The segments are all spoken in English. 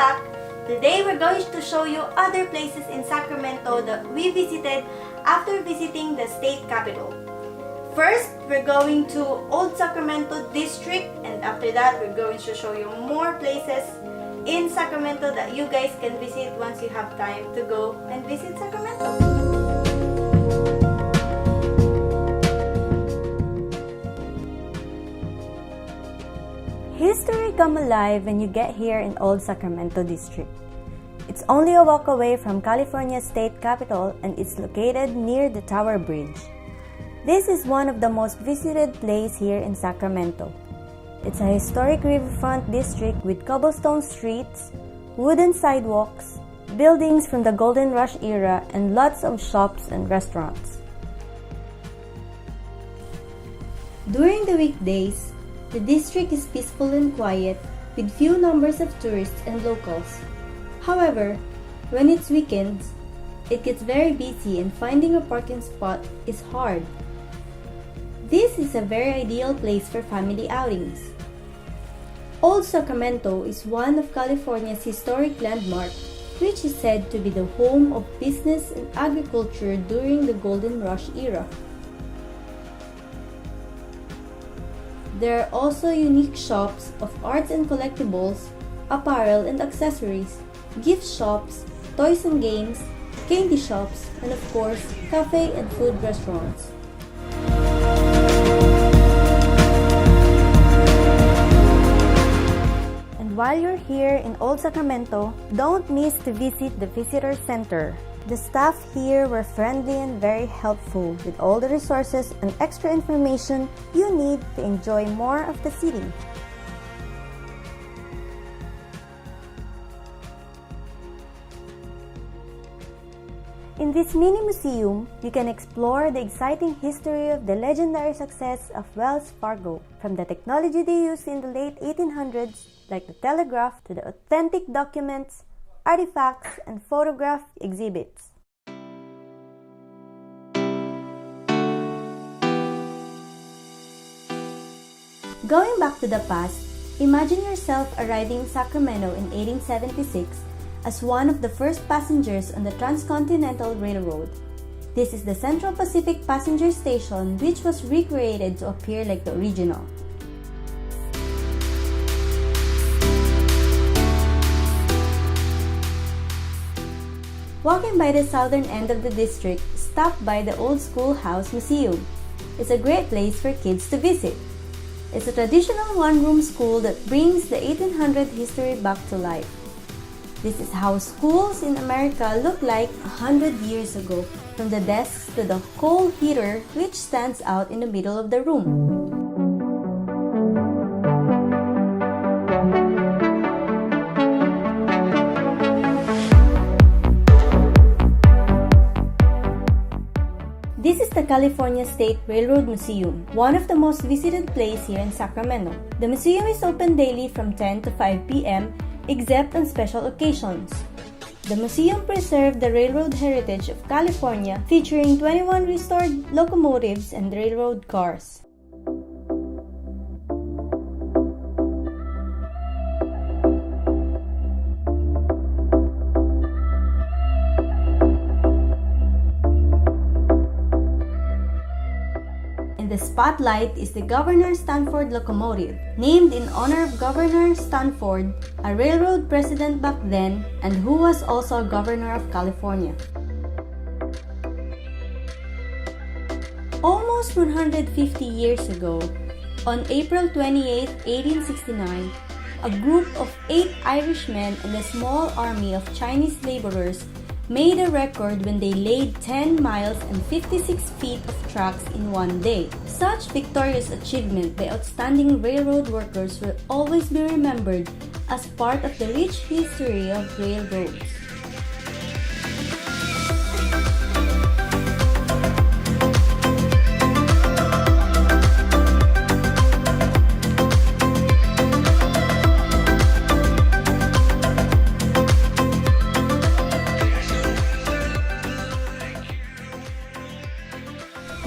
back! Today we're going to show you other places in Sacramento that we visited after visiting the state capitol. First, we're going to Old Sacramento district, and after that we're going to show you more places in Sacramento that you guys can visit once you have time to go and visit Sacramento. History come alive when you get here in Old Sacramento district. It's only a walk away from California's state capitol and it's located near the Tower Bridge. This is one of the most visited places here in Sacramento. It's a historic riverfront district with cobblestone streets, wooden sidewalks, buildings from the Golden Rush era, and lots of shops and restaurants. During the weekdays, the district is peaceful and quiet with few numbers of tourists and locals. However, when it's weekends, it gets very busy and finding a parking spot is hard. This is a very ideal place for family outings. Old Sacramento is one of California's historic landmarks, which is said to be the home of business and agriculture during the Golden Rush era. There are also unique shops of arts and collectibles, apparel and accessories, gift shops, toys and games, candy shops, and of course, cafe and food restaurants. And while you're here in Old Sacramento, don't miss to visit the Visitor Center. The staff here were friendly and very helpful with all the resources and extra information you need to enjoy more of the city. In this mini museum, you can explore the exciting history of the legendary success of Wells Fargo, from the technology they used in the late 1800s, like the telegraph, to the authentic documents, artifacts, and photograph exhibits. Going back to the past, imagine yourself arriving in Sacramento in 1876 as one of the first passengers on the Transcontinental Railroad. This is the Central Pacific Passenger Station, which was recreated to appear like the original. Walking by the southern end of the district, stop by the Old Schoolhouse Museum. It's a great place for kids to visit. It's a traditional one-room school that brings the 1800 history back to life. This is how schools in America looked like 100 years ago, from the desks to the coal heater which stands out in the middle of the room. This is the California State Railroad Museum, one of the most visited places here in Sacramento. The museum is open daily from 10 to 5 p.m. except on special occasions. The museum preserved the railroad heritage of California, featuring 21 restored locomotives and railroad cars. The spotlight is the Governor Stanford locomotive, named in honor of Governor Stanford, a railroad president back then and who was also governor of California. Almost 150 years ago, on April 28, 1869, a group of 8 Irishmen and a small army of Chinese laborers made a record when they laid 10 miles and 56 feet of tracks in one day. Such victorious achievement by outstanding railroad workers will always be remembered as part of the rich history of railroads.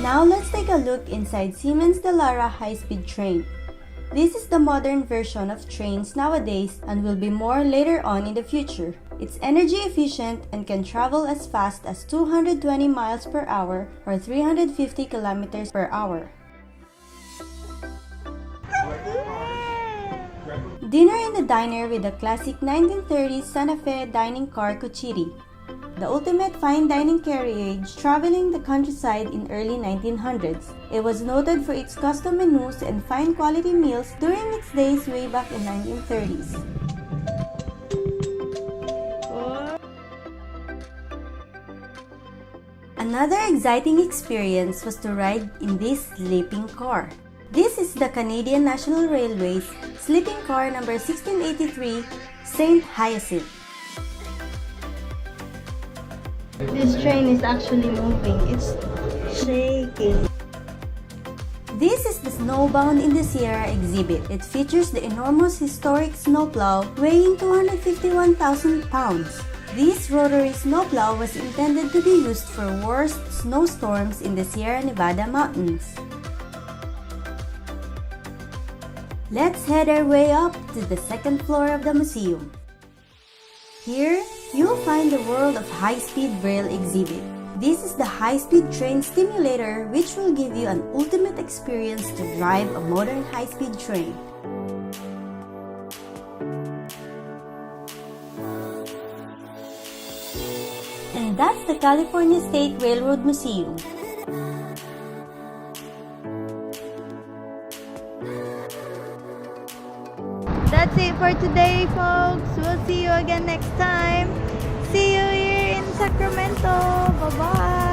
Now let's take a look inside Siemens Delara high-speed train. This is the modern version of trains nowadays and will be more later on in the future. It's energy efficient and can travel as fast as 220 miles per hour or 350 kilometers per hour. Dinner in the diner with the classic 1930s Santa Fe dining car Cuchiri, the ultimate fine dining carriage traveling the countryside in early 1900s. It was noted for its custom menus and fine quality meals during its days way back in 1930s. Another exciting experience was to ride in this sleeping car. This is the Canadian National Railway's sleeping car number 1683 St. Hyacinth. This train is actually moving. It's shaking. This is the Snowbound in the Sierra exhibit. It features the enormous historic snowplow weighing 251,000 pounds. This rotary snowplow was intended to be used for worst snowstorms in the Sierra Nevada mountains. Let's head our way up to the second floor of the museum. Here, you'll find the World of High-Speed Rail exhibit. This is the high-speed train simulator which will give you an ultimate experience to drive a modern high-speed train. And that's the California State Railroad Museum. That's it for today, folks. We'll see you again next time. See you here in Sacramento. Bye-bye.